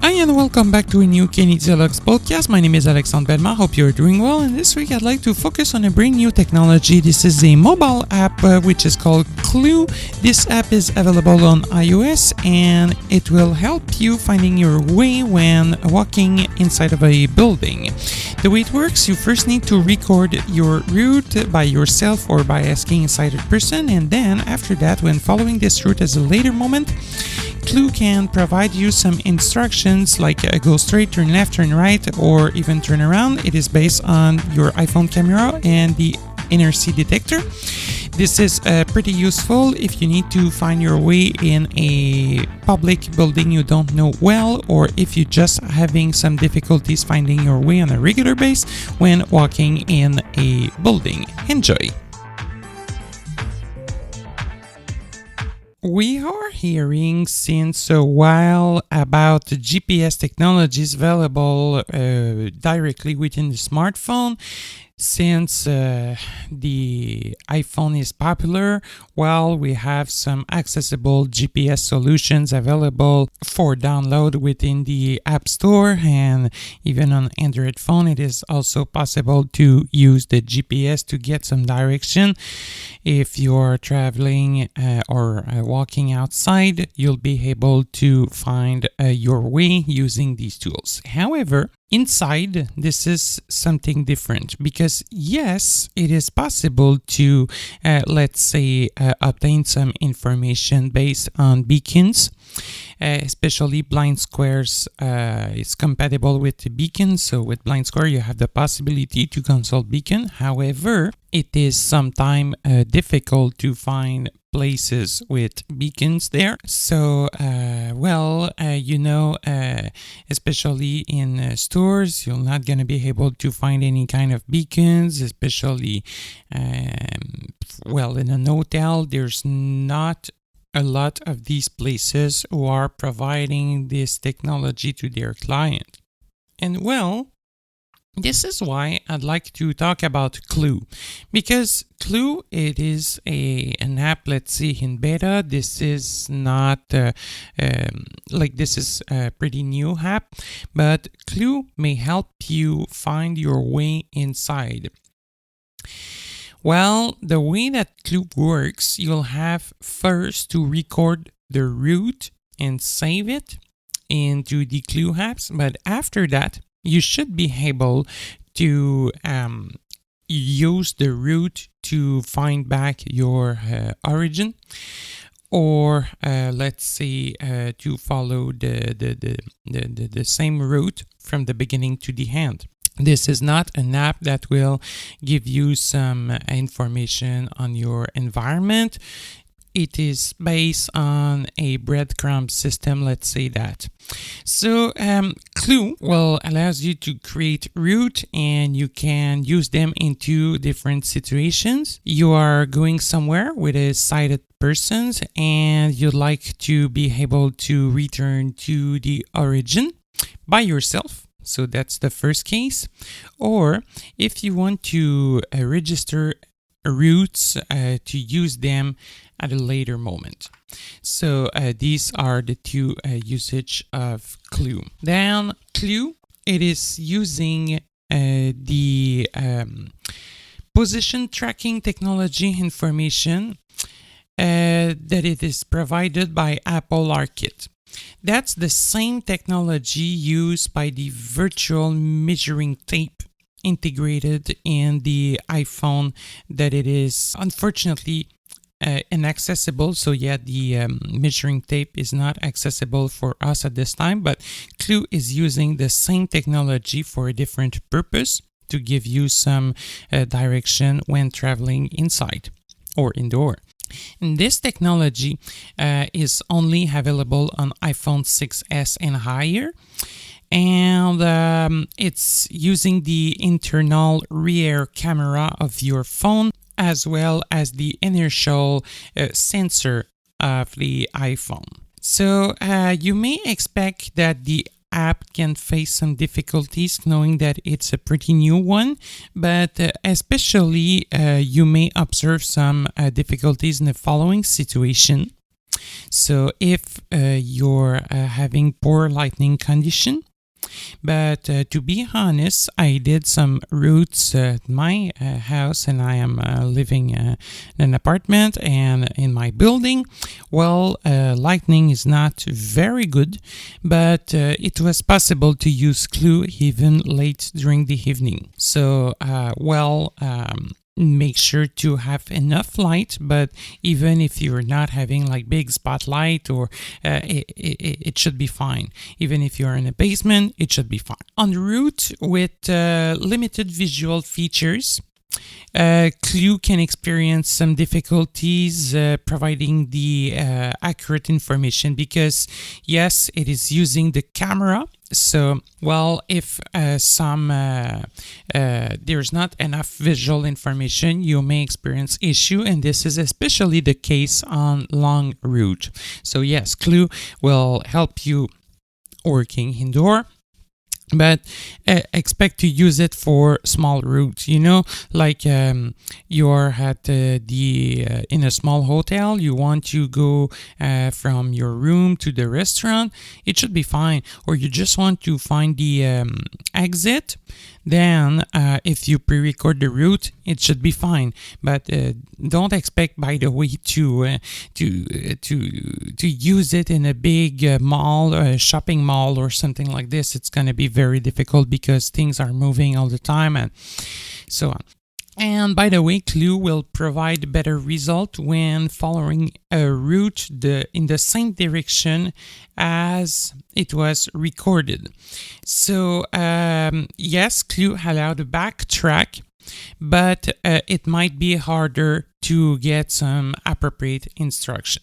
Hi and welcome back to a new Canadialog podcast. My name is Alexandre. Hope you're doing well. And this week I'd like to focus on a brand new technology. This is a mobile app which is called Clew. This app is available on iOS and it will help you finding your way when walking inside of a building. The way it works, you first need to record your route by yourself or by asking a sighted person, and then after that, when following this route at a later moment, Clew can provide you some instructions like go straight, turn left, turn right, or even turn around. It is based on your iPhone camera and the inner seat detector. This is pretty useful if you need to find your way in a public building you don't know well, or if you're just having some difficulties finding your way on a regular basis when walking in a building. Enjoy! We are hearing since a while about GPS technologies available directly within the smartphone. Since the iPhone is popular, well, we have some accessible GPS solutions available for download within the App Store, and even on Android phone, it is also possible to use the GPS to get some direction. If you're traveling or walking outside, you'll be able to find your way using these tools. However, inside, this is something different because yes, it is possible to, let's say, obtain some information based on beacons, especially blind squares. It's compatible with the beacon, so with blind square you have the possibility to consult beacon. However, it is sometimes difficult to find places with beacons there. So, especially in stores, you're not going to be able to find any kind of beacons, especially, in an hotel, there's not a lot of these places who are providing this technology to their client. And this is why I'd like to talk about Clew, because Clew, it is an app, let's say, in beta. This is not this is a pretty new app, but Clew may help you find your way inside. Well, the way that Clew works, you'll have first to record the route and save it into the Clew apps, but after that, you should be able to use the route to find back your origin, or let's say to follow the same route from the beginning to the end. This is not an app that will give you some information on your environment. It is based on a breadcrumb system, let's say that. So Clew allows you to create route, and you can use them into different situations. You are going somewhere with a sighted person and you'd like to be able to return to the origin by yourself. So that's the first case. Or if you want to register routes to use them at a later moment. So these are the two usage of Clew. Then Clew, it is using the position tracking technology information that it is provided by Apple ARKit. That's the same technology used by the virtual measuring tape integrated in the iPhone, that it is unfortunately inaccessible. So the measuring tape is not accessible for us at this time, but Clew is using the same technology for a different purpose to give you some direction when traveling inside or indoor. And this technology is only available on iPhone 6s and higher, and it's using the internal rear camera of your phone as well as the inertial sensor of the iPhone. So you may expect that the app can face some difficulties knowing that it's a pretty new one, but especially you may observe some difficulties in the following situation. So if you're having poor lighting condition, but to be honest, I did some routes at my house, and I am living in an apartment and in my building. Well, lighting is not very good, but it was possible to use Clew even late during the evening. So, make sure to have enough light, but even if you're not having like big spotlight, or it should be fine. Even if you're in a basement, it should be fine. En route with limited visual features, Clew can experience some difficulties providing the accurate information, because yes, it is using the camera. So, well, if there's not enough visual information, you may experience issue, and this is especially the case on long route. So yes, Clew will help you working indoor, but expect to use it for small routes, like you're at in a small hotel, you want to go from your room to the restaurant, it should be fine. Or you just want to find the exit, then if you pre-record the route, it should be fine. But don't expect, by the way, to use it in a big mall, shopping mall or something like this. It's going to be very difficult because things are moving all the time and so on. And by the way, Clew will provide better result when following a route in the same direction as it was recorded. So yes, Clew allow to backtrack, but it might be harder to get some appropriate instruction.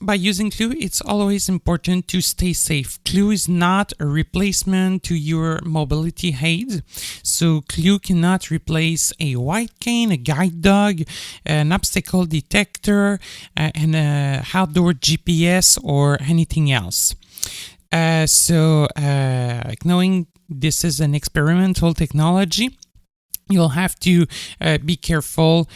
By using Clew, it's always important to stay safe. Clew is not a replacement to your mobility aid. So Clew cannot replace a white cane, a guide dog, an obstacle detector, and an outdoor GPS or anything else. Knowing this is an experimental technology, you'll have to be careful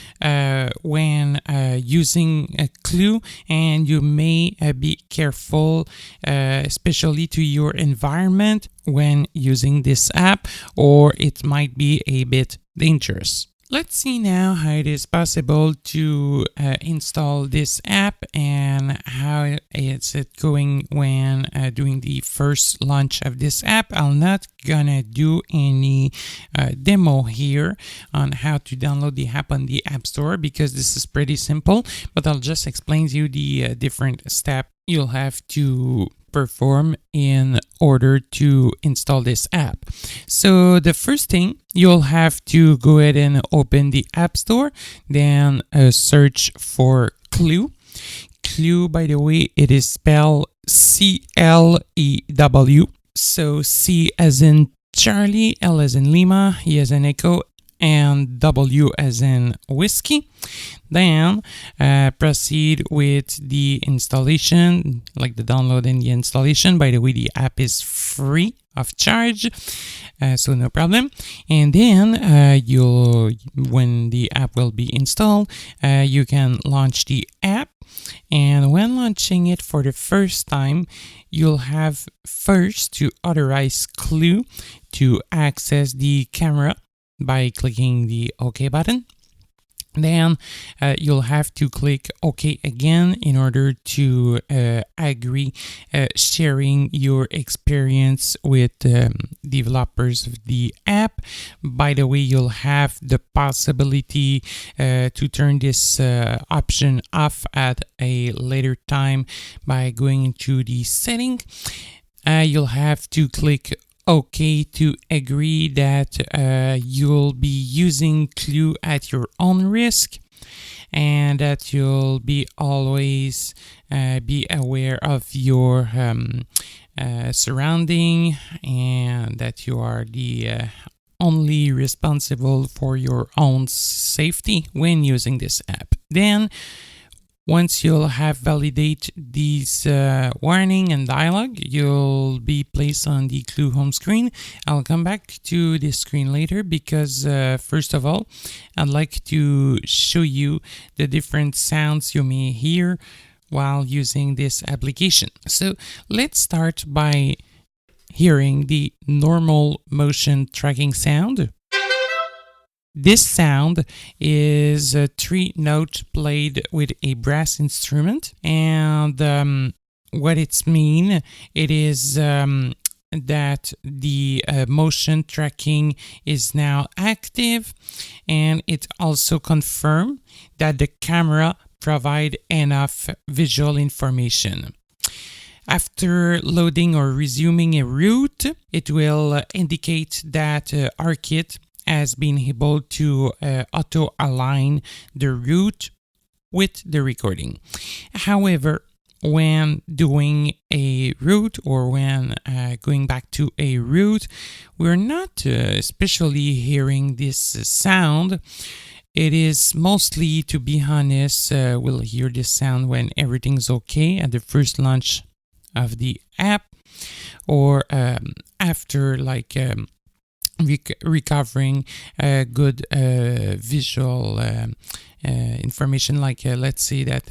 when using Clew, and you may be careful especially to your environment when using this app, or it might be a bit dangerous. Let's see now how it is possible to install this app and how is it going when doing the first launch of this app. I'm not gonna do any demo here on how to download the app on the App Store, because this is pretty simple, but I'll just explain to you the different steps you'll have to perform in order to install this app. So the first thing, you'll have to go ahead and open the App Store, then search for Clew. Clew, by the way, it is spelled C-L-E-W. So C as in Charlie, L as in Lima, E as in Echo, and W as in whiskey. Then proceed with the installation, like the download and the installation. By the way, the app is free of charge, so no problem. And then when the app will be installed, you can launch the app. And when launching it for the first time, you'll have first to authorize Clew to access the camera by clicking the OK button. Then you'll have to click OK again in order to agree sharing your experience with developers of the app. By the way, you'll have the possibility to turn this option off at a later time by going into the setting. You'll have to click OK to agree that you'll be using Clew at your own risk, and that you'll be always be aware of your surrounding, and that you are the only responsible for your own safety when using this app. Then Once you'll have validate these warning and dialog, you'll be placed on the Clew home screen. I'll come back to this screen later because first of all, I'd like to show you the different sounds you may hear while using this application. So let's start by hearing the normal motion tracking sound. This sound is a 3-note played with a brass instrument, and what it's mean, it is that the motion tracking is now active, and it also confirms that the camera provide enough visual information. After loading or resuming a route, it will indicate that ARKit has been able to auto-align the route with the recording. However, when doing a route or when going back to a route, we're not especially hearing this sound. It is mostly, to be honest, we'll hear this sound when everything's okay at the first launch of the app, or after recovering good visual information, let's say that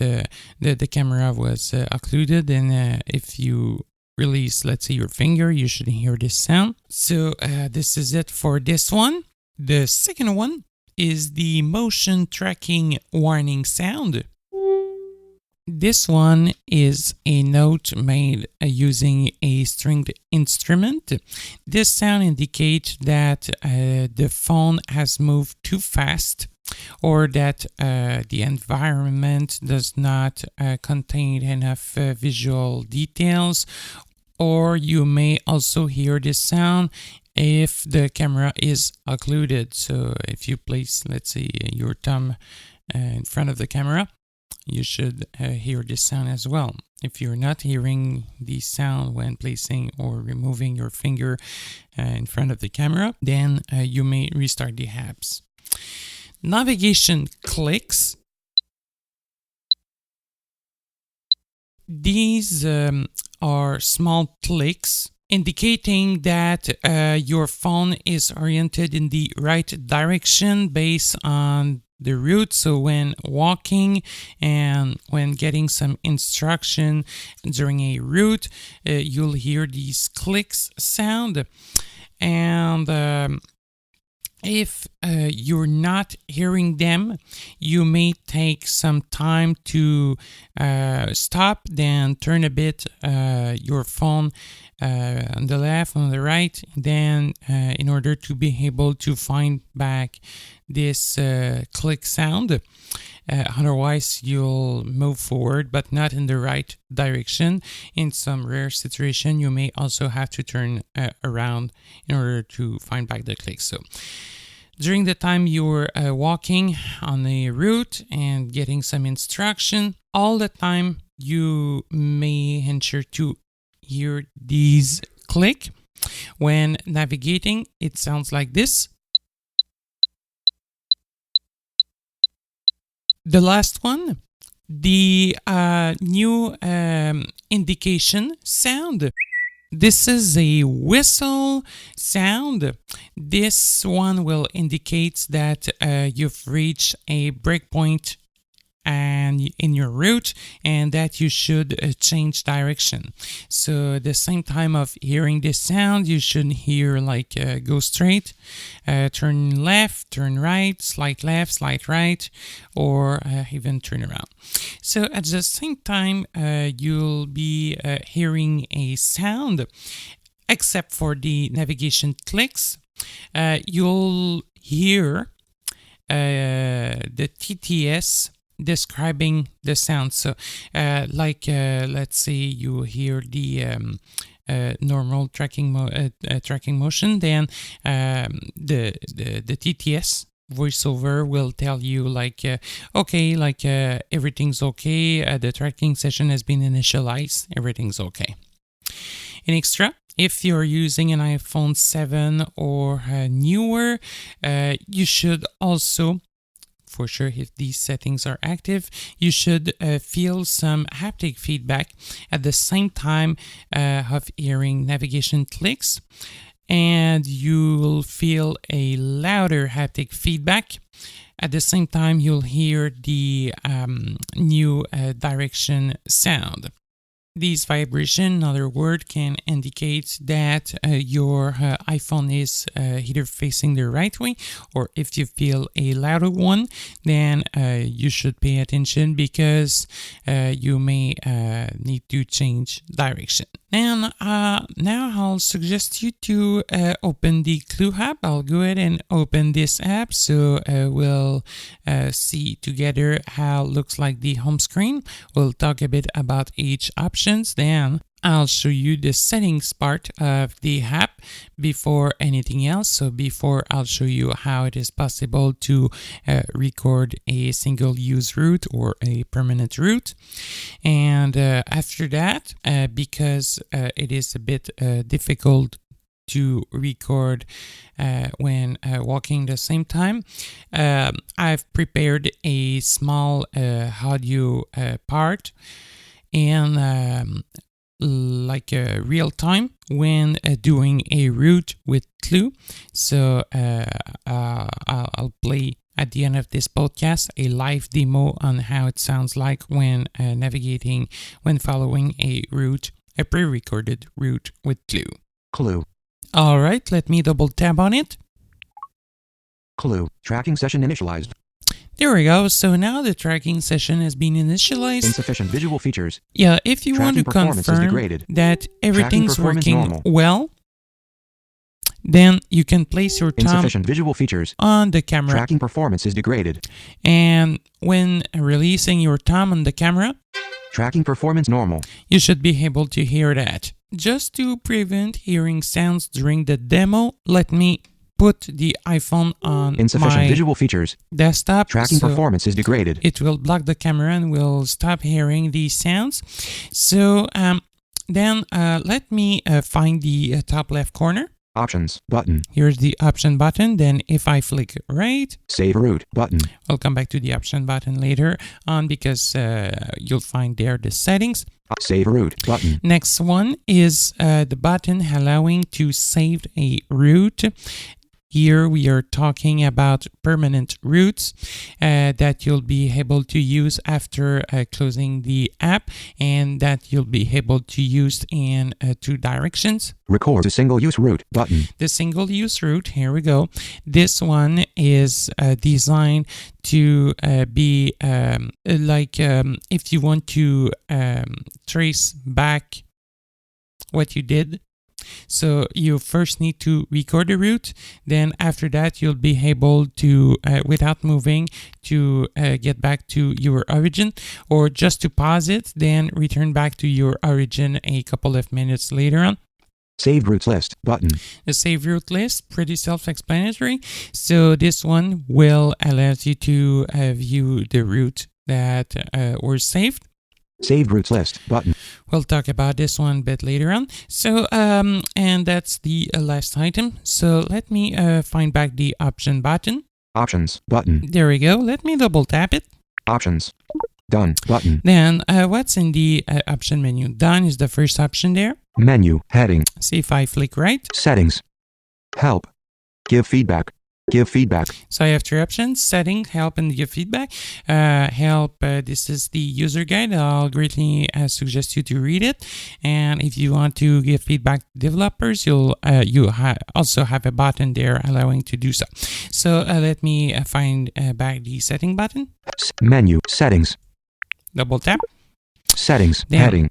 the camera was occluded, and if you release, let's say, your finger, you should hear this sound. So this is it for this one. The second one is the motion tracking warning sound. This one is a note made using a stringed instrument. This sound indicates that the phone has moved too fast, or that the environment does not contain enough visual details, or you may also hear this sound if the camera is occluded. So if you place, let's say, your thumb in front of the camera, you should hear this sound as well. If you're not hearing the sound when placing or removing your finger in front of the camera, then you may restart the apps. Navigation clicks. These are small clicks indicating that your phone is oriented in the right direction based on the route. So when walking and when getting some instruction during a route, you'll hear these clicks sound. And if you're not hearing them, you may take some time to stop, then turn a bit your phone on the left, on the right, then in order to be able to find back this click sound. Otherwise, you'll move forward, but not in the right direction. In some rare situation, you may also have to turn around in order to find back the click. So during the time you're walking on a route and getting some instruction, all the time you may ensure to hear these click. When navigating, it sounds like this. The last one, the new indication sound. This is a whistle sound. This one will indicate that you've reached a breakpoint and in your route, and that you should change direction. So the same time of hearing this sound, you should hear go straight, turn left, turn right, slight left, slight right, or even turn around. So at the same time, you'll be hearing a sound, except for the navigation clicks. You'll hear the TTS describing the sound. So let's say you hear the normal tracking motion, then the TTS voiceover will tell you everything's okay, the tracking session has been initialized, everything's okay. In extra, if you're using an iPhone 7 or newer, you should also, for sure if these settings are active. You should feel some haptic feedback at the same time of hearing navigation clicks, and you'll feel a louder haptic feedback. At the same time, you'll hear the new direction sound. These vibration, in other words, can indicate that your iPhone is either facing the right way, or if you feel a louder one, then you should pay attention because you may need to change direction. And now I'll suggest you to open the Clew app. I'll go ahead and open this app so we'll see together how it looks like the home screen. We'll talk a bit about each options. Then I'll show you the settings part of the app before anything else. So before I'll show you how it is possible to record a single-use route or a permanent route. And after that, because it is a bit difficult to record when walking at the same time, I've prepared a small audio part and like real time when doing a route with Clew. So I'll play at the end of this podcast a live demo on how it sounds like when navigating, when following a route, a pre-recorded route with Clew. Clew. All right, let me double tap on it. Clew. Tracking session initialized. There we go. So now the tracking session has been initialized. Insufficient visual features. Yeah, if you want to performance is confirm degraded. that everything's performance working normal. well, then you can place your thumb Insufficient visual features. on the camera. Tracking performance is degraded. And when releasing your thumb on the camera, Tracking performance normal. you should be able to hear that. Just to prevent hearing sounds during the demo, let me put the iPhone on Insufficient my visual features. desktop. Tracking so performance is degraded. it will block the camera and will stop hearing these sounds. So then let me find the top left corner. Options button. Here's the option button. Then if I flick right, Save route button. I'll come back to the option button later on because you'll find there the settings. Save route button. Next one is the button allowing to save a route. Here we are talking about permanent routes that you'll be able to use after closing the app, and that you'll be able to use in two directions. Record to single-use route button. The single-use route, here we go. This one is designed to be like if you want to trace back what you did. So you first need to record the route, then after that you'll be able to, without moving, to get back to your origin, or just to pause it, then return back to your origin a couple of minutes later on. Saved routes list button. The save route list, pretty self-explanatory. So this one will allow you to view the route that were saved. Saved routes list button. We'll talk about this one a bit later on. So, and that's the last item. So let me find back the option button. Options button. There we go. Let me double tap it. Options. Done button. Then what's in the option menu? Done is the first option there. Menu heading. See if I flick right. Settings. Help. Give feedback. Give feedback. So I have three options: setting, help, and give feedback. Help, this is the user guide. I'll greatly suggest you to read it. And if you want to give feedback to developers, you also have a button there allowing to do so. So let me find back the setting button. Menu settings. Double tap. Settings Then- heading.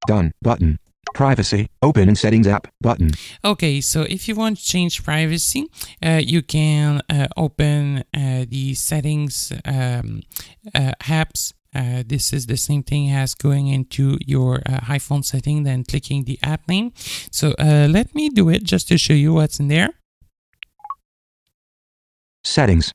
Done button. Privacy. Open in settings app button. Okay, so if you want to change privacy, you can open the settings apps. This is the same thing as going into your iPhone setting, then clicking the app name. So let me do it just to show you what's in there. Settings.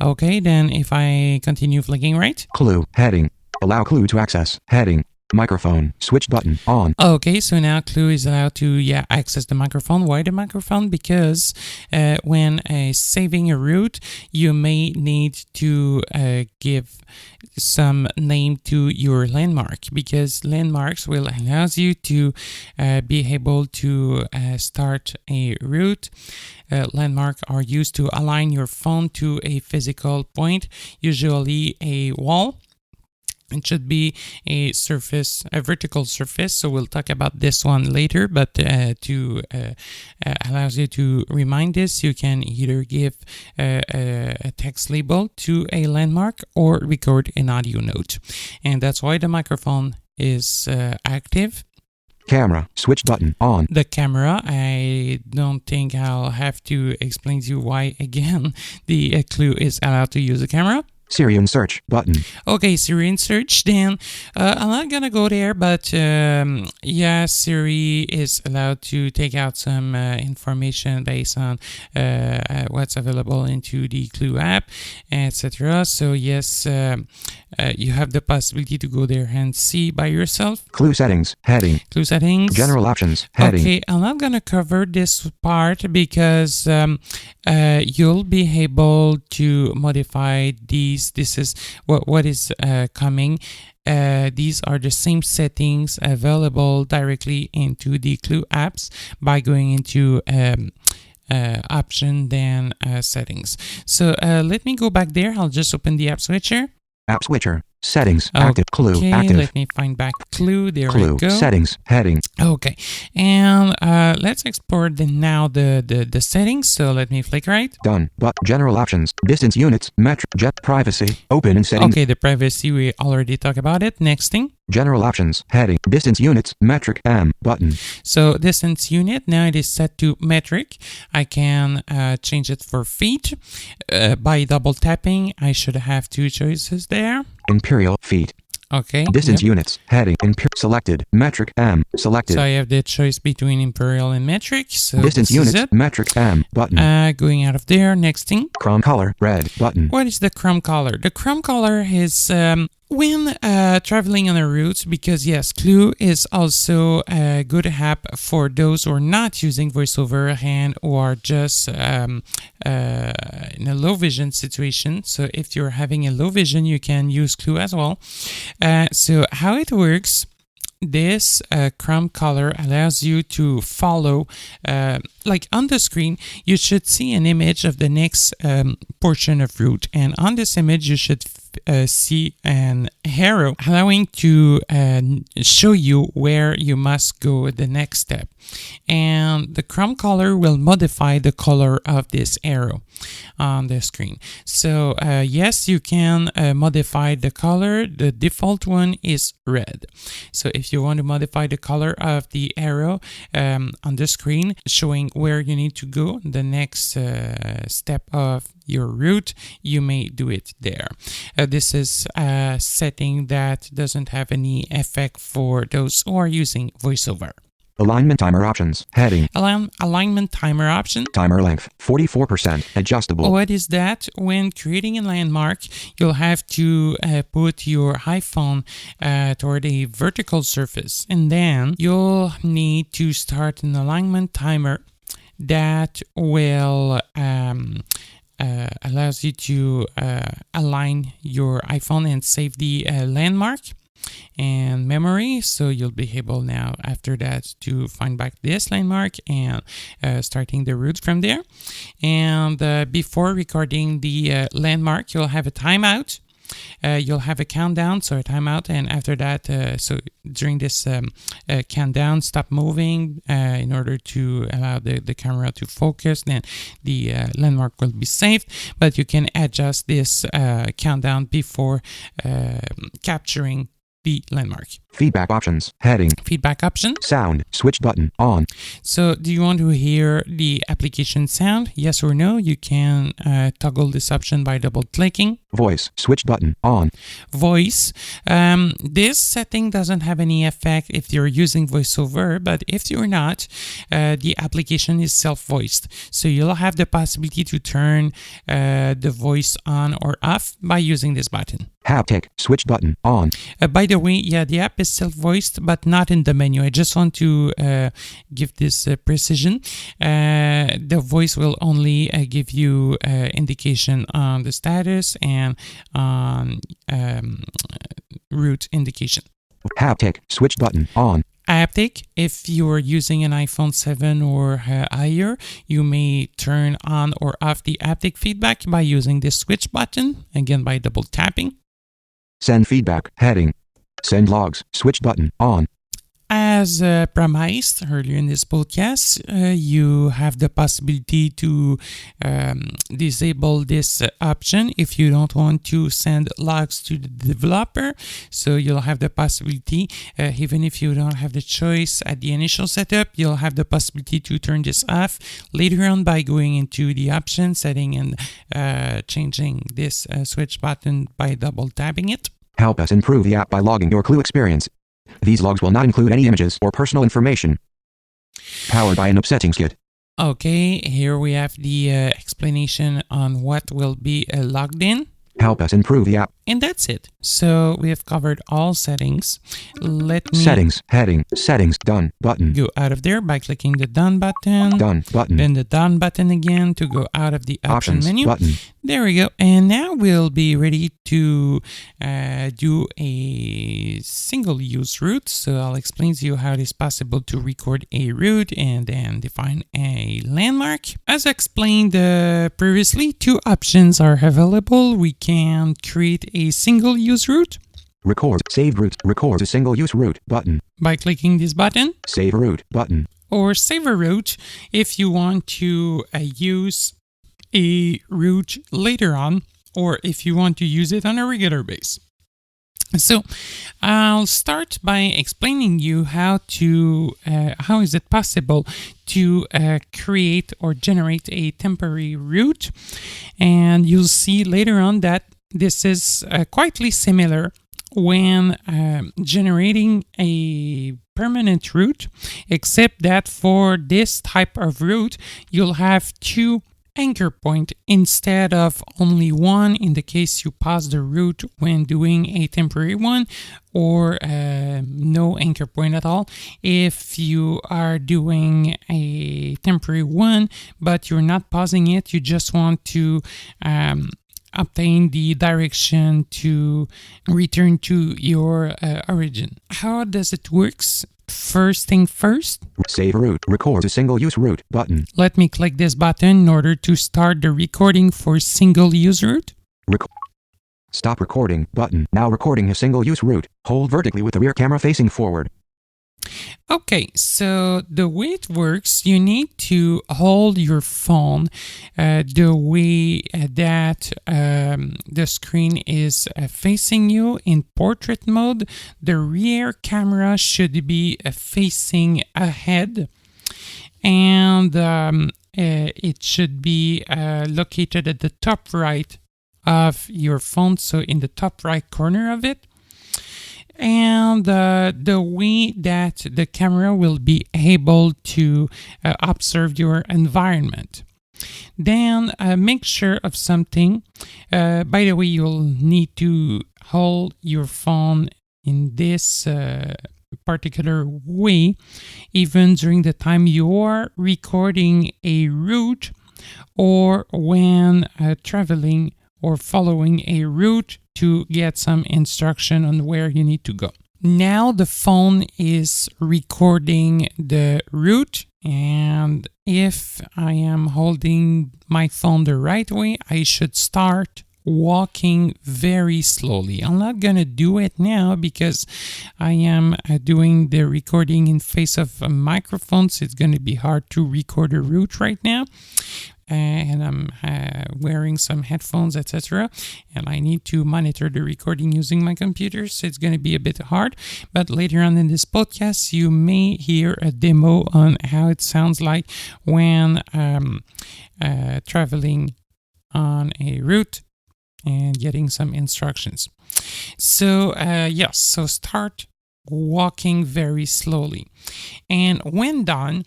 Okay, then if I continue flicking right, Clew heading. Allow Clew to access heading. Microphone. Switch button. On. Okay, so now Clew is allowed to access the microphone. Why the microphone? Because when saving a route, you may need to give some name to your landmark, because landmarks will allow you to be able to start a route. Landmarks are used to align your phone to a physical point, usually a wall. It should be a surface, a vertical surface. So we'll talk about this one later, but to allows you to remind this, you can either give a text label to a landmark or record an audio note. And that's why the microphone is active. Camera. Switch button. On. The camera, I don't think I'll have to explain to you why again the Clew is allowed to use the camera. Siri and search button. Okay, Siri and search. Then I'm not gonna go there, but Siri is allowed to take out some information based on what's available into the Clew app, etc. So yes, you have the possibility to go there and see by yourself. Clew settings. Heading. Clew settings. General options. Heading. Okay, I'm not gonna cover this part because you'll be able to modify these. This is what is coming. These are the same settings available directly into the Clew apps by going into option, then settings. So let me go back there. I'll just open the app switcher. App switcher. Settings. Active. Clew. Okay, Active. let me find back Clew. There Clew. we go. Settings. Heading. Okay, and let's explore the settings. So let me flick right. Done. But general options. Distance units. Metric. Jet. Privacy. Open and settings. Okay, the privacy, we already talked about it. Next thing. General options. Heading. Distance units. Metric. M. Button. So distance unit, now it is set to metric. I can change it for feet. By double tapping, I should have two choices there. Imperial. Feet. Okay. Distance units. Heading. Selected. Metric. M. Selected. So I have the choice between imperial and metric. So Distance this units. is it. Metric. M. Button. Going out of there. Next thing. Chrome color. Red. Button. What is the chrome color? The chrome color is when traveling on a route, because yes, Clew is also a good app for those who are not using VoiceOver and who are just in a low vision situation. So if you're having a low vision, you can use Clew as well. So how it works, this chrome color allows you to follow, like on the screen, you should see an image of the next portion of route. And on this image, you should see an arrow allowing to show you where you must go the next step. And the chrome color will modify the color of this arrow on the screen. So yes, you can modify the color. The default one is red. So if you want to modify the color of the arrow on the screen showing where you need to go, the next step of your route, you may do it there. This is a setting that doesn't have any effect for those who are using VoiceOver. Alignment timer options. Heading. Alignment timer option. Timer length 44%. Adjustable. What is that? When creating a landmark, you'll have to put your iPhone toward a vertical surface, and then you'll need to start an alignment timer that will allows you to align your iPhone and save the landmark and memory. So you'll be able now after that to find back this landmark and starting the route from there. And before recording the landmark, you'll have a timeout. You'll have a countdown, so a timeout, and after that, so during this countdown, stop moving in order to allow the camera to focus. Then the landmark will be saved, but you can adjust this countdown before capturing the landmark. Feedback options. Heading. Feedback option. Sound. Switch button. On. So do you want to hear the application sound? Yes or no? You can toggle this option by double clicking. Voice. Switch button. On. Voice. This setting doesn't have any effect if you're using VoiceOver, but if you're not, the application is self-voiced. So you'll have the possibility to turn the voice on or off by using this button. Haptic switch button on. By the way, yeah, the app is self-voiced, but not in the menu. I just want to give this precision. The voice will only give you indication on the status and on route indication. Haptic switch button on. Haptic, if you are using an iPhone 7 or higher, you may turn on or off the haptic feedback by using this switch button, again by double tapping. Send feedback heading. Send logs switch button on. As promised earlier in this podcast, you have the possibility to disable this option if you don't want to send logs to the developer. So you'll have the possibility, even if you don't have the choice at the initial setup, you'll have the possibility to turn this off later on by going into the option setting and changing this switch button by double tapping it. Help us improve the app by logging your Clew experience. These logs will not include any images or personal information. Powered by an settings kit. Okay, here we have the explanation on what will be logged in. Help us improve the app. And that's it. So we have covered all settings. Let me Settings heading. Settings done button. go out of there by clicking the done button. Done button. Then the done button again to go out of the option Options menu. button. There we go. And now we'll be ready to do a single use route. So I'll explain to you how it is possible to record a route and then define a landmark. As explained previously, two options are available. We can create a single use route Record saved route. Record a single use route button. by clicking this button, Save a route button. or save a route if you want to use a route later on, or if you want to use it on a regular basis. So I'll start by explaining you how is it possible to create or generate a temporary route, and you'll see later on that this is quietly similar when generating a permanent route, except that for this type of route you'll have two anchor point instead of only one in the case you pause the route when doing a temporary one, or no anchor point at all if you are doing a temporary one but you're not pausing it, you just want to obtain the direction to return to your origin. How does it works? First thing first, Save a route. Record a single use route button. let me click this button in order to start the recording for single use route. Stop recording button. Now recording a single use route. Hold vertically with the rear camera facing forward. Okay, so the way it works, you need to hold your phone the way that the screen is facing you in portrait mode. The rear camera should be facing ahead, and it should be located at the top right of your phone, so in the top right corner of it. And the way that the camera will be able to observe your environment. Then make sure of something. By the way, you'll need to hold your phone in this particular way even during the time you're recording a route, or when traveling or following a route to get some instruction on where you need to go. Now the phone is recording the route, and if I am holding my phone the right way, I should start walking very slowly. I'm not gonna do it now because I am doing the recording in face of a microphone, so it's gonna be hard to record a route right now. And I'm wearing some headphones, etc. And I need to monitor the recording using my computer, so it's going to be a bit hard. But later on in this podcast, you may hear a demo on how it sounds like when traveling on a route and getting some instructions. So yes, so start walking very slowly. And when done,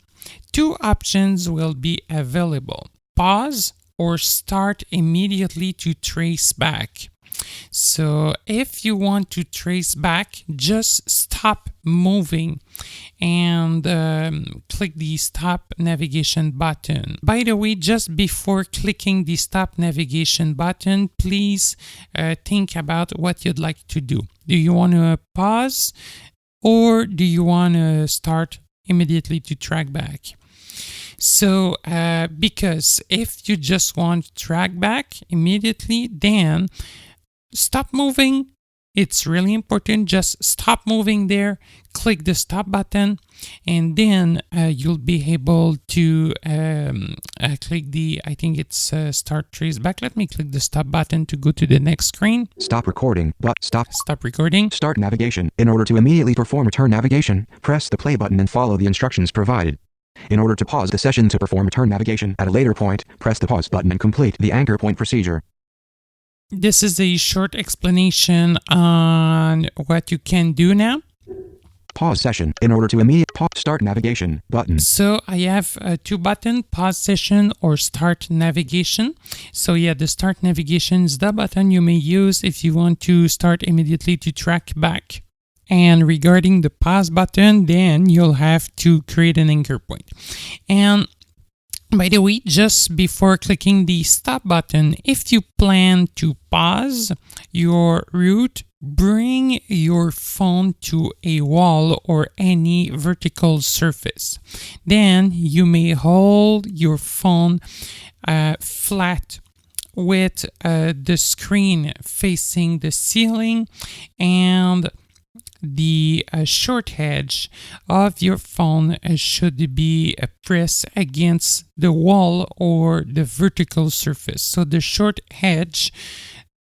two options will be available: pause or start immediately to trace back. So if you want to trace back, just stop moving and click the stop navigation button. By the way, just before clicking the stop navigation button, please think about what you'd like to do. Do you want to pause or do you want to start immediately to track back? So because if you just want to track back immediately, then stop moving. It's really important. Just stop moving there, click the stop button, and then you'll be able to click the, I think it's start trace back. Let me click the stop button to go to the next screen. Stop recording. Stop recording. Start navigation. In order to immediately perform return navigation, press the play button and follow the instructions provided. In order to pause the session to perform return navigation at a later point, press the pause button and complete the anchor point procedure. This is a short explanation on what you can do now. Pause session. In order to immediately start navigation button. So I have two buttons, pause session or start navigation. So yeah, the start navigation is the button you may use if you want to start immediately to track back. And regarding the pause button, then you'll have to create an anchor point. And by the way, just before clicking the stop button, if you plan to pause your route, bring your phone to a wall or any vertical surface. Then you may hold your phone flat with the screen facing the ceiling, and the short edge of your phone should be pressed against the wall or the vertical surface. So the short edge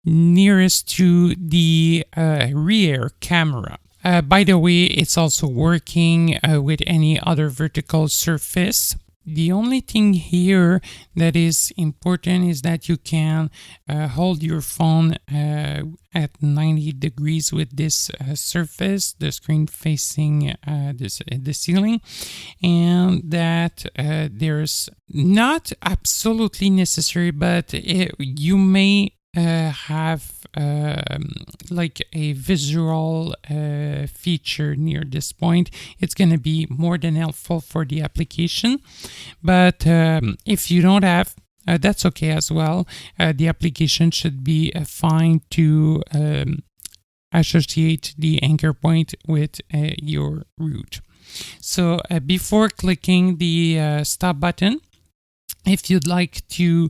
nearest to the rear camera. By the way, it's also working with any other vertical surface. The only thing here that is important is that you can hold your phone at 90 degrees with this surface, the screen facing the ceiling, and that there's not absolutely necessary, but you may have like a visual feature near this point. It's going to be more than helpful for the application, but if you don't have, that's okay as well. The application should be fine to associate the anchor point with your route. So before clicking the stop button, if you'd like to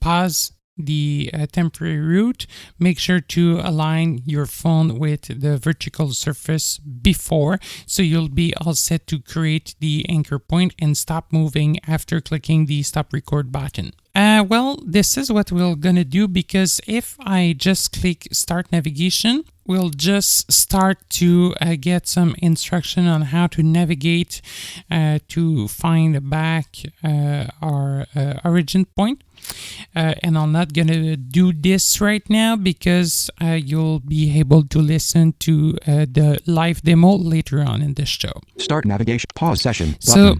pause the temporary route, make sure to align your phone with the vertical surface before, so you'll be all set to create the anchor point and stop moving after clicking the stop record button. Well, this is what we're gonna do, because if I just click start navigation, we'll just start to get some instruction on how to navigate to find back our origin point. And I'm not gonna do this right now because you'll be able to listen to the live demo later on in the show. Start navigation. Pause session. So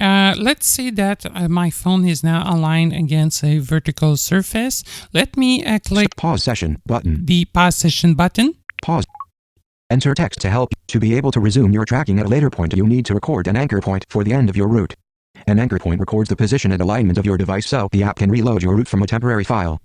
let's say that my phone is now aligned against a vertical surface. Let me click pause session button. The pause session button. Pause. Enter text to help. To be able to resume your tracking at a later point, you need to record an anchor point for the end of your route. An anchor point records the position and alignment of your device so the app can reload your route from a temporary file.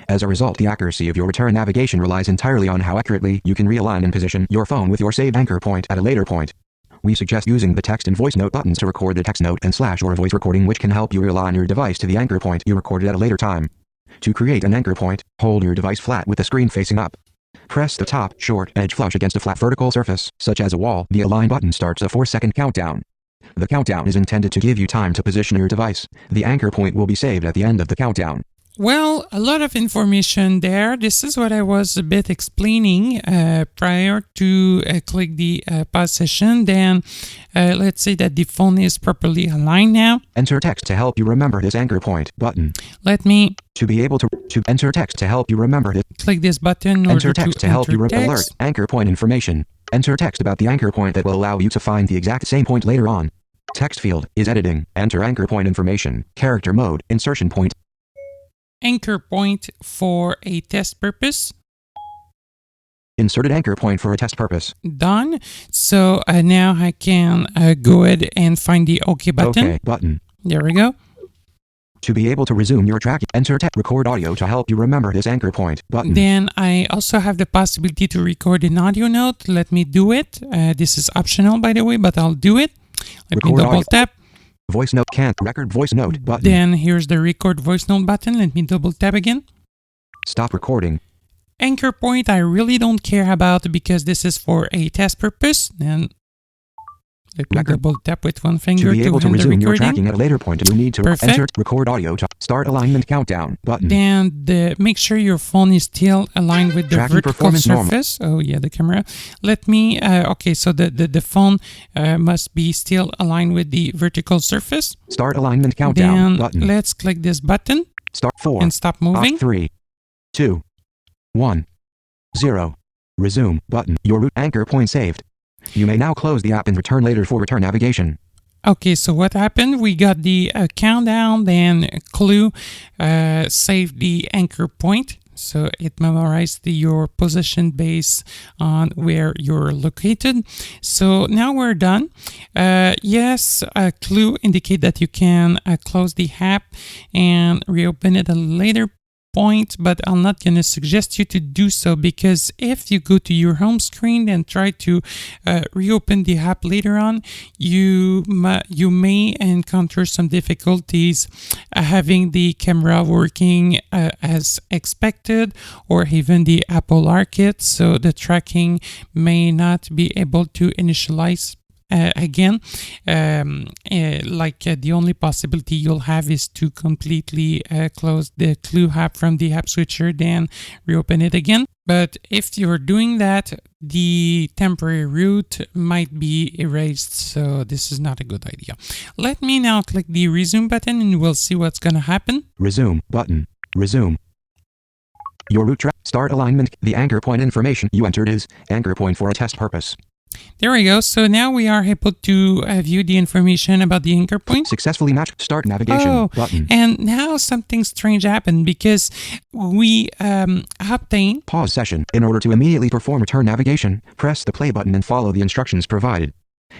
As a result, the accuracy of your return navigation relies entirely on how accurately you can realign and position your phone with your saved anchor point at a later point. We suggest using the text and voice note buttons to record the text note and / or voice recording, which can help you realign your device to the anchor point you recorded at a later time. To create an anchor point, hold your device flat with the screen facing up. Press the top short edge flush against a flat vertical surface, such as a wall. The align button starts a 4-second countdown. The countdown is intended to give you time to position your device. The anchor point will be saved at the end of the countdown. Well, a lot of information there. This is what I was a bit explaining prior to click the pause session. Then let's say that the phone is properly aligned now. Enter text to help you remember this anchor point button. Let me to be able to enter text to help you remember it. Click this button. Enter text to help you alert anchor point information. Enter text about the anchor point that will allow you to find the exact same point later on. Text field is editing. Enter anchor point information. Character mode insertion point. anchor point for a test purpose. Inserted anchor point for a test purpose. Done. So now I can go ahead and find the OK button. OK button. There we go. To be able to resume your tracking, enter text. Record audio to help you remember this anchor point button. Then I also have the possibility to record an audio note. Let me do it. This is optional, by the way, but I'll do it. Let me double tap. Voice note can't record voice note button. Then here's the record voice note button. Let me double tap again. Stop recording. Anchor point I really don't care about because this is for a test purpose. Then let me double tap with one finger to be able to resume your tracking at a later point. You need to enter record audio to start alignment countdown button. Then make sure your phone is still aligned with the tracking vertical surface. Oh yeah, the camera. Let me. Okay, so the phone must be still aligned with the vertical surface. Start alignment countdown then button. Let's click this button. Start 4 and stop moving. 3, 2, 1, 0. Resume button. Your route anchor point saved. You may now close the app and return later for return navigation. Okay, so what happened? We got the countdown, then Clew saved the anchor point. So it memorized your position based on where you're located. So now we're done. Yes, Clew indicate that you can close the app and reopen it at a later point, but I'm not going to suggest you to do so because if you go to your home screen and try to reopen the app later on, you may encounter some difficulties having the camera working as expected, or even the Apple ARKit, so the tracking may not be able to initialize again. The only possibility you'll have is to completely close the Clew app from the app switcher, then reopen it again. But if you're doing that, the temporary route might be erased, so this is not a good idea. Let me now click the resume button and we'll see what's going to happen. Resume button. Resume. Your route start alignment. The anchor point information you entered is anchor point for a test purpose. There we go. So now we are able to view the information about the anchor point. Successfully matched. Start navigation button. And now something strange happened because we obtained pause session. In order to immediately perform return navigation, press the play button and follow the instructions provided.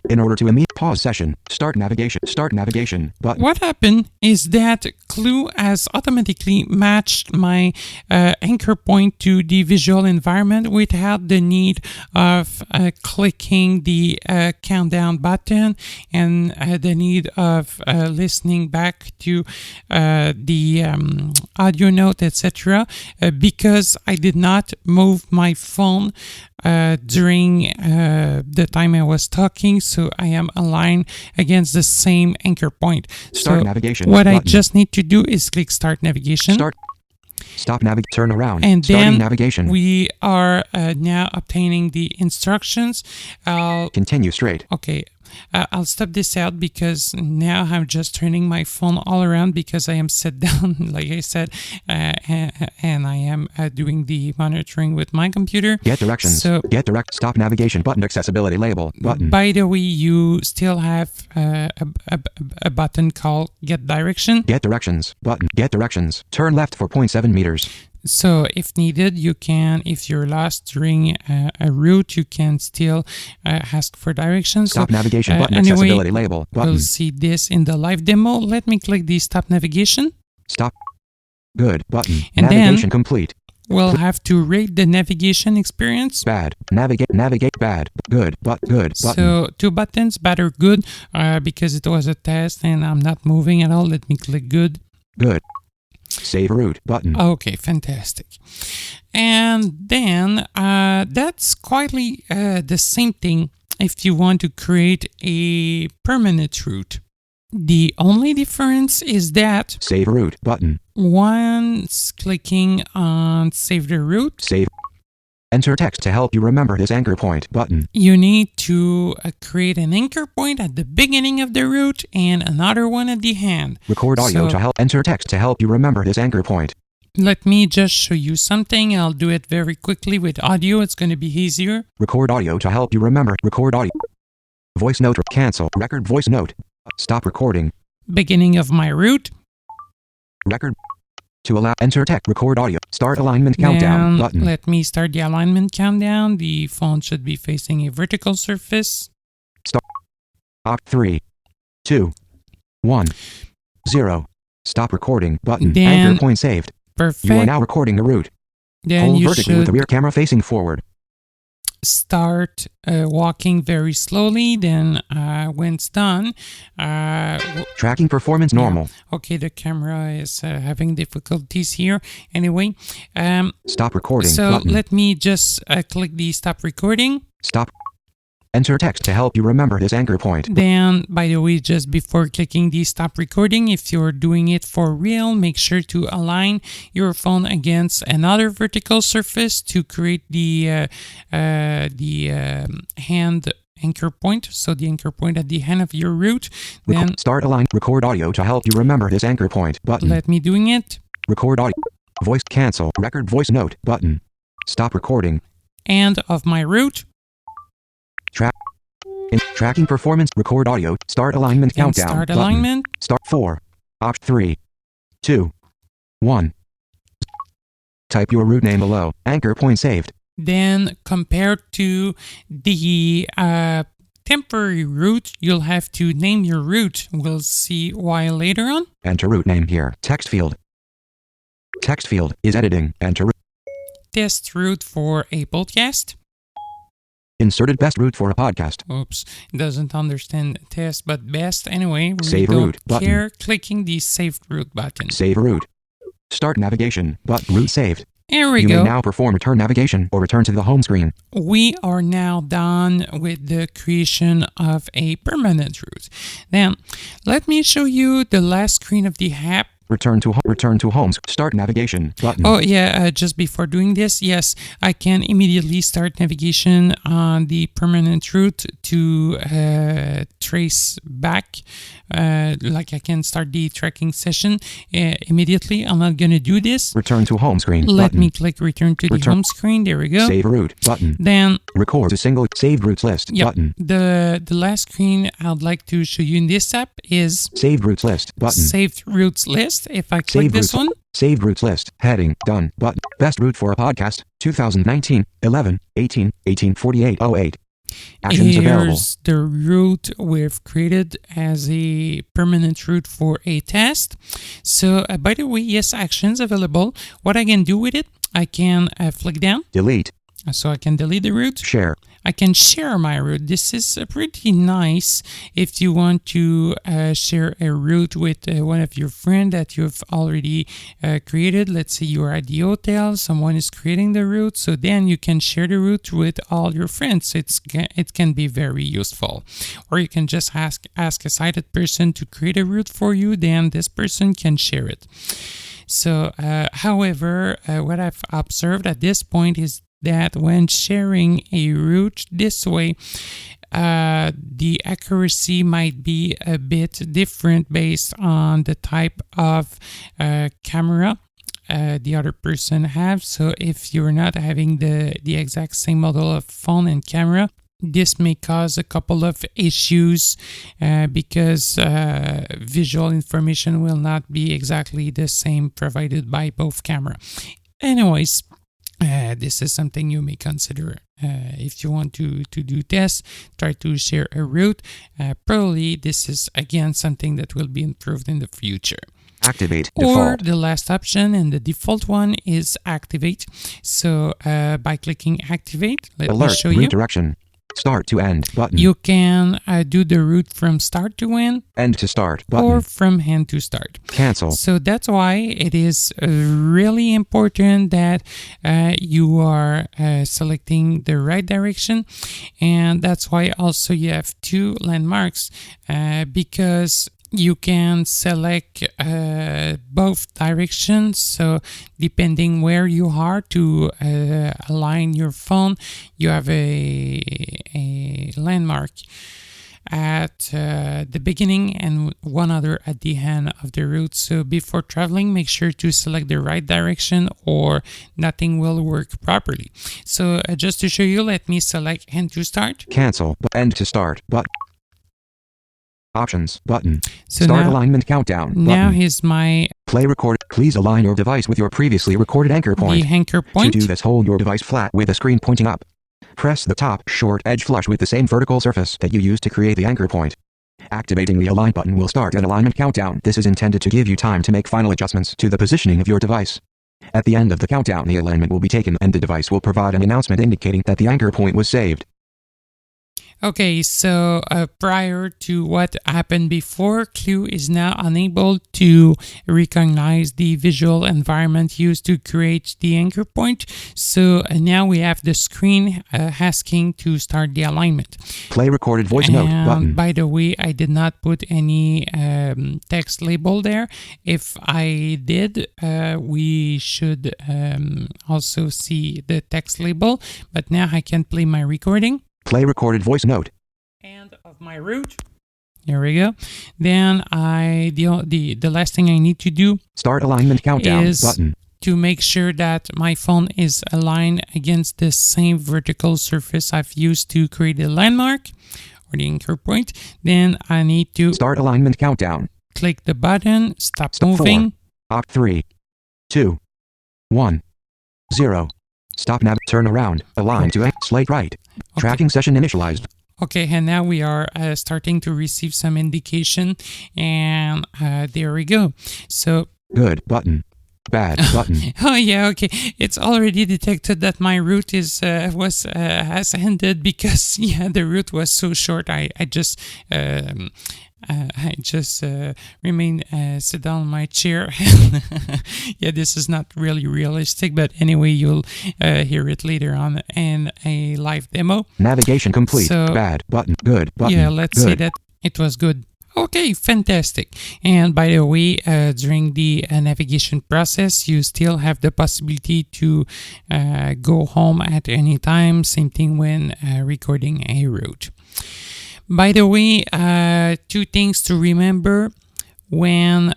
In order to pause session, start navigation button. What happened is that Clew has automatically matched my anchor point to the visual environment without the need of clicking the countdown button and the need of listening back to the audio note, etc. Because I did not move my phone during the time I was talking, so I am aligned against the same anchor point. Start navigation. What I just need to do is click Start Navigation. Stop navigation. Turn around. And then navigation. We are now obtaining the instructions. Continue straight. Okay. I'll stop this out because now I'm just turning my phone all around because I am set down, like I said, and I am doing the monitoring with my computer. Get directions. So, get direct. Stop navigation button. Accessibility label button. By the way, you still have a button called Get Direction. Get directions button. Get directions. Turn left for 0.7 meters. So if needed, you can, if you're lost during a route, you can still ask for directions. Stop navigation button, anyway, accessibility label button. We'll see this in the live demo. Let me click the Stop Navigation. Stop. Good button. And navigation complete. We'll have to rate the navigation experience. Bad. Navigate bad. Good button. So 2 buttons, bad or good, because it was a test and I'm not moving at all. Let me click good. Good. Save route button. Okay, fantastic. And then that's quietly the same thing if you want to create a permanent route. The only difference is that Save route button. Once clicking on Save the route, save. Enter text to help you remember this anchor point button. You need to create an anchor point at the beginning of the route and another one at the end. Record audio to help. Enter text to help you remember this anchor point. Let me just show you something. I'll do it very quickly with audio. It's going to be easier. Record audio to help you remember. Record audio. Voice note. Cancel. Record voice note. Stop recording. Beginning of my route. Record. To allow, enter text, record audio, start alignment countdown Then button. let me start the alignment countdown. The phone should be facing a vertical surface. Start. 3, 2, 1, 0. Stop recording button. Then, Anchor point saved. perfect. You are now recording the route. Then Hold you vertically with the should rear camera facing forward. start walking very slowly. Then when it's done, Tracking performance normal. okay, the camera is having difficulties here. Anyway, Stop recording so button. let me just click the stop recording. Stop. Enter text to help you remember this anchor point. Then, by the way, just before clicking the stop recording, if you're doing it for real, make sure to align your phone against another vertical surface to create the hand anchor point. So the anchor point at the end of your route. Then Start align. Record audio to help you remember this anchor point button. let me doing it. Record audio. Voice cancel. Record voice note button. Stop recording. End of my route. Tracking performance. Record audio. Start alignment Then countdown. start button. alignment. Start 4. 3, 2, 1. Type your route name below. Anchor point saved. Then compared to the temporary route, you'll have to name your route. We'll see why later on. Enter route name here. Text field. Text field is editing. Enter route. Test route for a podcast. Inserted best route for a podcast. Oops, it doesn't understand test, but best. Anyway, we Save don't route button. care. Clicking the save route button. Save route. Start navigation. Route saved. Here we You go. may now perform return navigation or return to the home screen. We are now done with the creation of a permanent route. Then, let me show you the last screen of the app. Return to home. Start navigation button. Oh yeah, just before doing this, yes, I can immediately start navigation on the permanent route to trace back. Like I can start the tracking session immediately. I'm not gonna do this. Return to home screen. Let button. me click return to the home screen. There we go. Save route button. Then Record a single saved routes list button. the last screen I'd like to show you in this app is Saved routes list button. saved routes list. If I click Saved this routes. one, Saved routes list. Heading. Done. Button. Best route for a podcast. 2019. 11. 18. 1848. 08. Actions available. here's the route we've created as a permanent route for a test. So, by the way, yes, actions available. What I can do with it, I can flick down. Delete. So I can delete the route. Share. I can share my route. This is pretty nice if you want to share a route with one of your friends that you've already created. Let's say you're at the hotel, someone is creating the route, so then you can share the route with all your friends. It can be very useful. Or you can just ask a sighted person to create a route for you, then this person can share it. So, however, what I've observed at this point is that when sharing a route this way, the accuracy might be a bit different based on the type of camera the other person have. So if you're not having the exact same model of phone and camera, this may cause a couple of issues because visual information will not be exactly the same provided by both camera. Anyways, this is something you may consider if you want to do tests. Try to share a route. Probably this is again something that will be improved in the future. Activate Or default. the last option, and the default one is activate. So by clicking activate, let me Alert. show Route you. direction. Start to end button. You can do the route from start to end End to start button. or from end to start. Cancel. So that's why it is really important that you are selecting the right direction. And that's why also you have two landmarks because you can select both directions. So depending where you are to align your phone, you have a landmark at the beginning and one other at the end of the route. So before traveling, make sure to select the right direction or nothing will work properly. So just to show you, let me select end to start. Cancel. End to start button. Options button. So Start now, alignment countdown now button. here's my Play record. Please align your device with your previously recorded anchor point. the anchor To point. do this, hold your device flat with the screen pointing up. Press the top short edge flush with the same vertical surface that you used to create the anchor point. Activating the Align button will start an alignment countdown. This is intended to give you time to make final adjustments to the positioning of your device. At the end of the countdown, the alignment will be taken and the device will provide an announcement indicating that the anchor point was saved. Okay, so prior to what happened before, Clew is now unable to recognize the visual environment used to create the anchor point. So now we have the screen asking to start the alignment. Play recorded voice note button. By the way, I did not put any text label there. If I did, we should also see the text label. But now I can play my recording. Play recorded voice note. And of my route. There we go. Then the last thing I need to do Start alignment countdown is button. to make sure that my phone is aligned against the same vertical surface I've used to create the landmark or the anchor point. Then I need to Start alignment countdown. click the button, stop Stop moving. 4. 3. 2. 1. 0. Stop nav. Turn around. Align to a slight right. Okay. Tracking session initialized. Okay, and now we are starting to receive some indication, and there we go. So Good button. Bad button. oh yeah, okay. It's already detected that my route is has ended because the route was so short. I just remain sit down in my chair. This is not really realistic, but anyway, you'll hear it later on in a live demo. Navigation complete. So, bad button. Good button. Yeah, let's say that it was good. Okay, fantastic. And by the way, during the navigation process, you still have the possibility to go home at any time. Same thing when recording a route. By the way, two things to remember when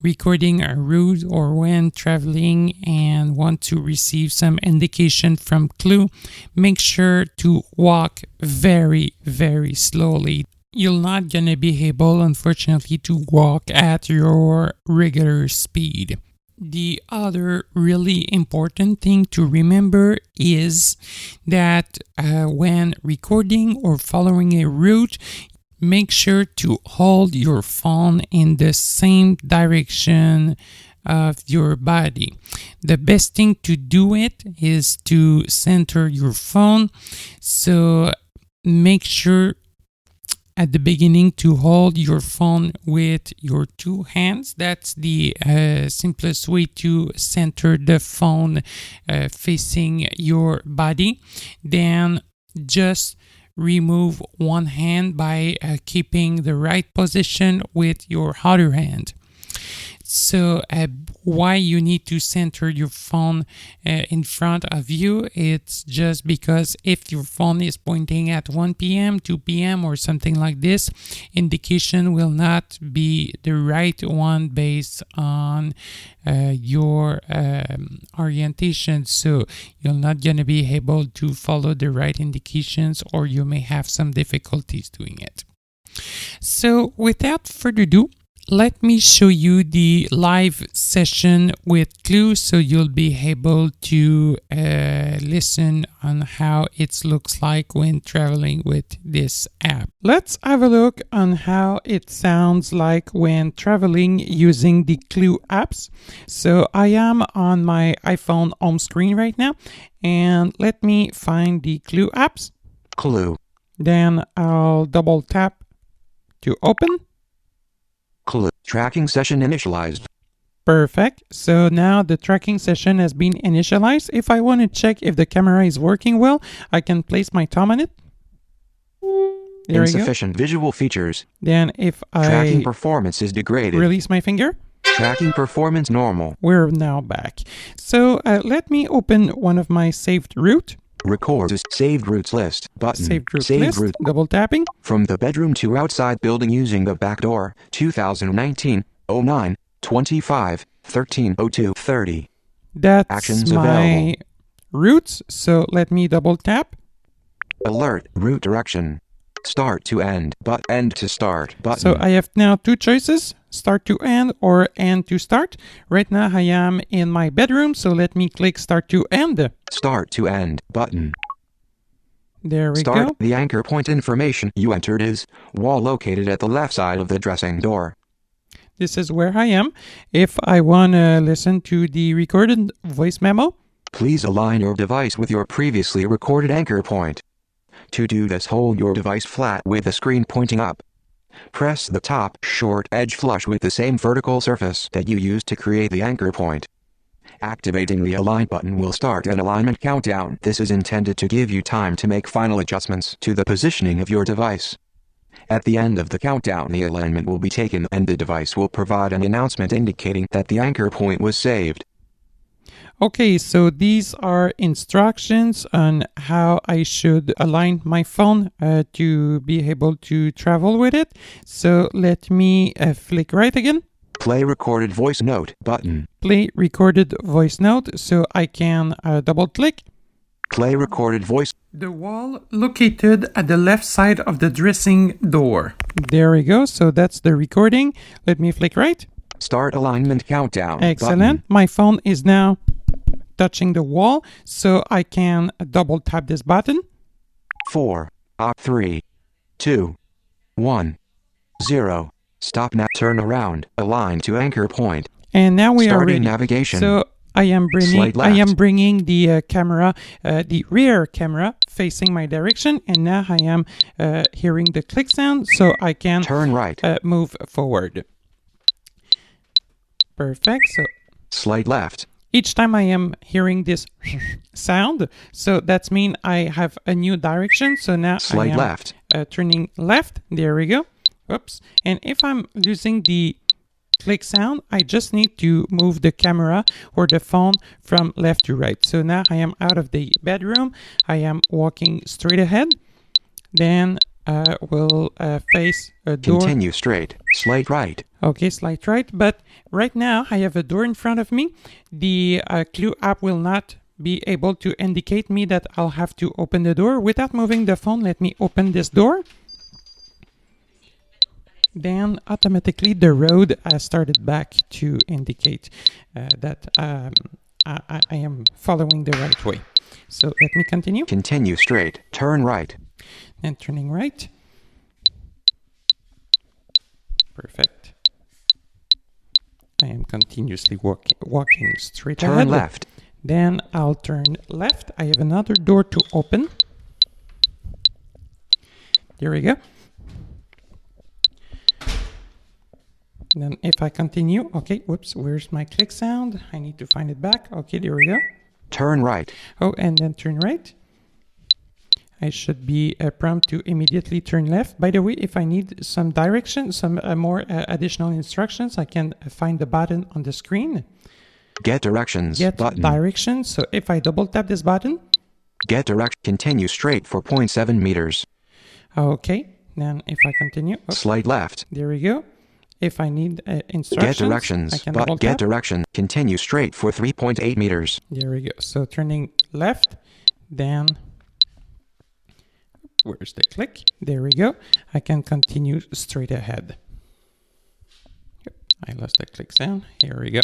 recording a route or when traveling and want to receive some indication from Clew. Make sure to walk very, very slowly. You're not going to be able, unfortunately, to walk at your regular speed. The other really important thing to remember is that when recording or following a route, make sure to hold your phone in the same direction of your body. The best thing to do it is to center your phone. So make sure at the beginning to hold your phone with your two hands. That's the simplest way to center the phone facing your body. Then just remove one hand by keeping the right position with your other hand. So why you need to center your phone in front of you, it's just because if your phone is pointing at 1 p.m., 2 p.m. or something like this, indication will not be the right one based on your orientation. So you're not going to be able to follow the right indications, or you may have some difficulties doing it. So without further ado, let me show you the live session with Clew so you'll be able to listen on how it looks like when traveling with this app. Let's have a look on how it sounds like when traveling using the Clew apps. So I am on my iPhone home screen right now, and let me find the Clew apps. Clew. Then I'll double tap to open. Clew. Tracking session initialized. Perfect. So now the tracking session has been initialized. If I want to check if the camera is working well, I can place my thumb on it. There Insufficient visual features. Then if Tracking I performance is degraded. release my finger, Tracking performance normal. we're now back. So let me open one of my saved route. Record to saved routes list button. Saved route list. Double tapping. From the bedroom to outside building using the back door. 2019 09 25 13 02 30. That's Actions my available. routes. So let me double tap. Alert route direction. Start to end, but end to start button. So I have now two choices, start to end or end to start. Right now I am in my bedroom, so let me click start to end. Start to end button. There we Start. go. The anchor point information you entered is wall located at the left side of the dressing door. This is where I am. If I want to listen to the recorded voice memo, please align your device with your previously recorded anchor point. To do this, hold your device flat with the screen pointing up. Press the top short edge flush with the same vertical surface that you used to create the anchor point. Activating the Align button will start an alignment countdown. This is intended to give you time to make final adjustments to the positioning of your device. At the end of the countdown, the alignment will be taken and the device will provide an announcement indicating that the anchor point was saved. Okay, so these are instructions on how I should align my phone to be able to travel with it. So let me flick right again. Play recorded voice note button. Play recorded voice note, so I can double click. Play recorded voice. The wall located at the left side of the dressing door. There we go, so that's the recording. Let me flick right. Start alignment countdown. Excellent. Button. My phone is now touching the wall, so I can double tap this button. 4, 3, 2, 1, 0. Stop now. Turn around. Align to anchor point. And now we are Starting ready. navigation. So I am bringing the camera, the rear camera, facing my direction, and now I am hearing the click sound, so I can turn right. Move forward. Perfect. So slide left. Each time I am hearing this sound, so that means I have a new direction. So now slide I am left. Turning left. There we go. Oops. And if I'm losing the click sound, I just need to move the camera or the phone from left to right. So now I am out of the bedroom. I am walking straight ahead. Then we'll face a door. Continue straight. Slide right. Okay, slide right. But right now I have a door in front of me. The Clew app will not be able to indicate me that I'll have to open the door. Without moving the phone, let me open this door. Then automatically the road started back to indicate that I am following the right way. So let me continue. Continue straight. Turn right. And turning right. Perfect. I am continuously walking straight ahead. Turn left. Then I'll turn left. I have another door to open. There we go. Then if I continue, okay, whoops, where's my click sound? I need to find it back. Okay, there we go. Turn right. Oh, and then turn right. I should be prompt to immediately turn left. By the way, if I need some direction, some more additional instructions, I can find the button on the screen. Get directions button. Directions. So if I double tap this button. Get direction. Continue straight for 0.7 meters. Okay. Then if I continue. Slide left. There we go. If I need instructions, get directions, I can double tap. Get direction. Continue straight for 3.8 meters. There we go. So turning left, then where's the click? There we go. I can continue straight ahead. Yep. I lost the click sound. Here we go.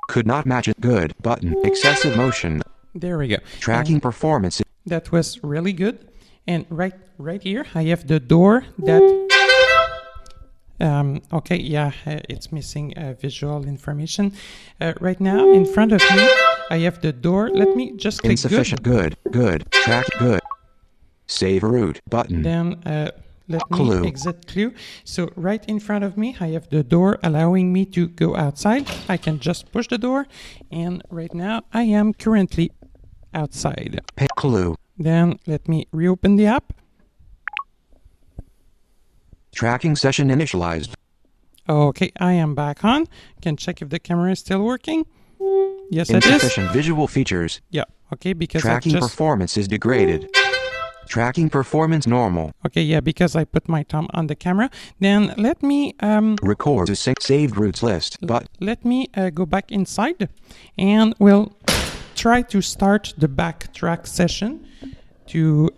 Could not match it. Good button. Excessive motion. There we go. Tracking performance. That was really good. And right here, I have the door that. Okay, yeah, it's missing visual information. Right now, in front of me, I have the door. Let me just click insufficient. Good. Track. Good. Save route button. Then let me Clew. exit Clew. So right in front of me, I have the door allowing me to go outside. I can just push the door. And right now, I am currently outside. Pick Clew. Then let me reopen the app. Tracking session initialized. Okay, I am back on. Can check if the camera is still working. Yes, it is. Insufficient visual features. Yeah, okay, because tracking performance is degraded. Tracking performance normal. Okay, yeah, because I put my thumb on the camera. Then let me record to saved routes list. But let me go back inside, and we'll try to start the backtrack session. to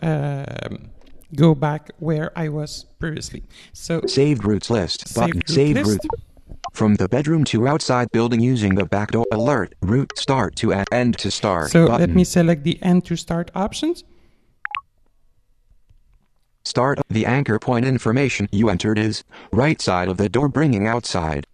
go back where I was previously. So Saved routes list button. Saved route. From the bedroom to outside building using the back door. Alert. Route start to end to start. So button. let me select the end to start options. Start. The anchor point information you entered is right side of the door bringing outside.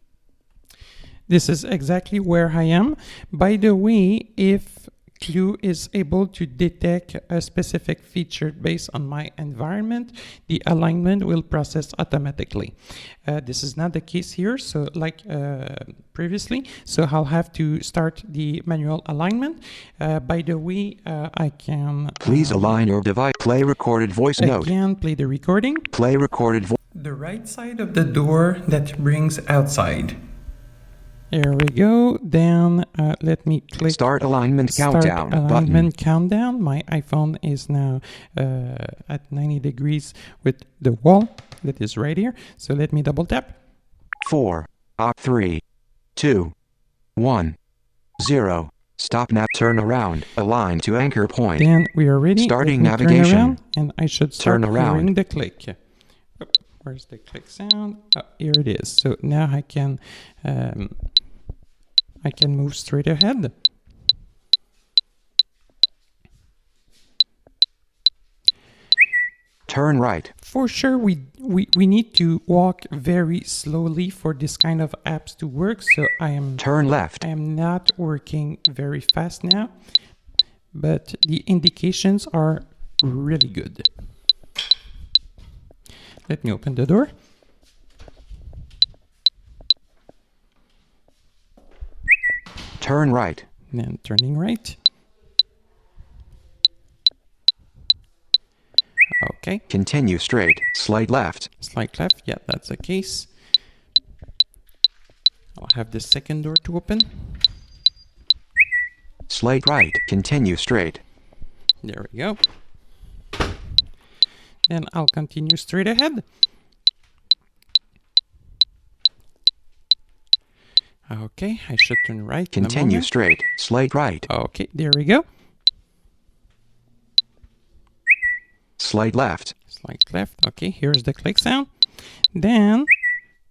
This is exactly where I am. By the way, if Clew is able to detect a specific feature based on my environment, the alignment will process automatically. This is not the case here, so like previously, so I'll have to start the manual alignment. By the way, I can... Please align your device. Play recorded voice note. Again, play the recording. Play recorded voice. The right side of the door that brings outside. There we go. Then let me click Start alignment countdown alignment button. countdown. My iPhone is now at 90 degrees with the wall that is right here. So let me double tap. 4, 3, 2, 1, 0. Stop nap. Turn around. Align to anchor point. Then we are ready. Starting Let me navigation. Turn around, and I should start Turn around. hearing the click. Oh, where's the click sound? Oh, here it is. So now I can move straight ahead. Turn right. For sure, we need to walk very slowly for this kind of apps to work. So Turn left. I am not working very fast now, but the indications are really good. Let me open the door. Turn right. Then turning right. Okay. Continue straight. Slight left. Slight left. Yeah, that's the case. I'll have the second door to open. Slight right. Continue straight. There we go. Then I'll continue straight ahead. Okay, I should turn right. Continue straight. Slight right. Okay, there we go. Slight left. Slight left. Okay, here's the click sound. Then,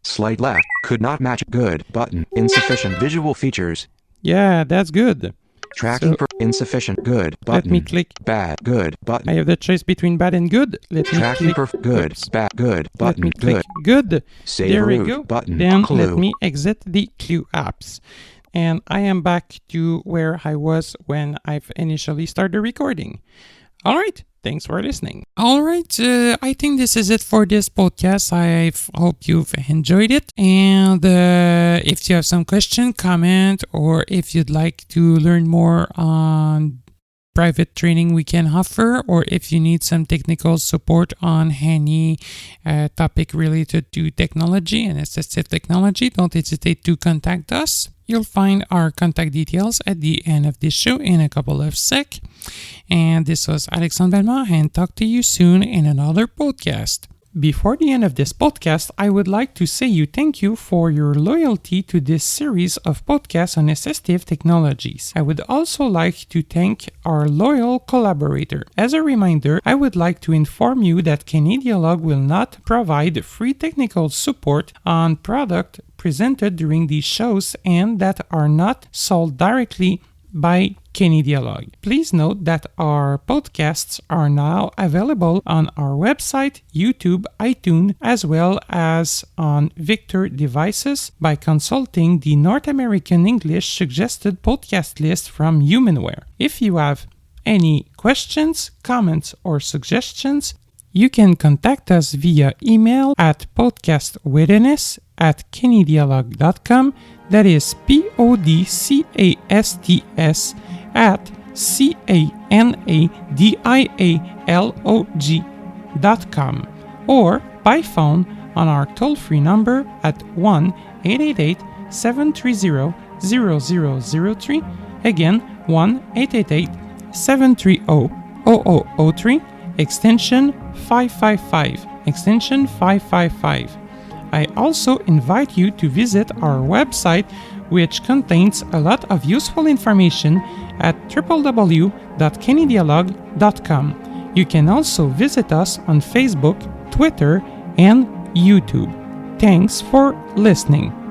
Slight left. Could not match. Good. Button. Insufficient visual features. yeah, that's good. Tracking So, for insufficient. Good. Button. let me click. Bad. Good. Button. I have the choice between bad and good. Let me Tracking click. for good. Oops. Bad. Good. Let Button. me click Good. good. Save There we route. go. Button. Then Clew. let me exit the Clew apps. And I am back to where I was when I've initially started recording. All right. Thanks for listening. All right. I think this is it for this podcast. I hope you've enjoyed it. And if you have some question, comment, or if you'd like to learn more on private training we can offer, or if you need some technical support on any topic related to technology and assistive technology, don't hesitate to contact us. You'll find our contact details at the end of this show in a couple of sec. And this was Alexandre, and talk to you soon in another podcast. Before the end of this podcast, I would like to say thank you for your loyalty to this series of podcasts on assistive technologies. I would also like to thank our loyal collaborator. As a reminder, I would like to inform you that Canadialog will not provide free technical support on product presented during these shows and that are not sold directly by Canadialog. Please note that our podcasts are now available on our website, YouTube, iTunes, as well as on Victor devices by consulting the North American English suggested podcast list from Humanware. If you have any questions, comments, or suggestions, you can contact us via email at podcastwitness@canadialog.com. That is PODCASTS at CANADIALOG.com, or by phone on our toll-free number at 1-888-730-0003. Again, 1-888-730-0003, extension 555. Extension 555. I also invite you to visit our website, which contains a lot of useful information at www.canadialog.com. You can also visit us on Facebook, Twitter, and YouTube. Thanks for listening.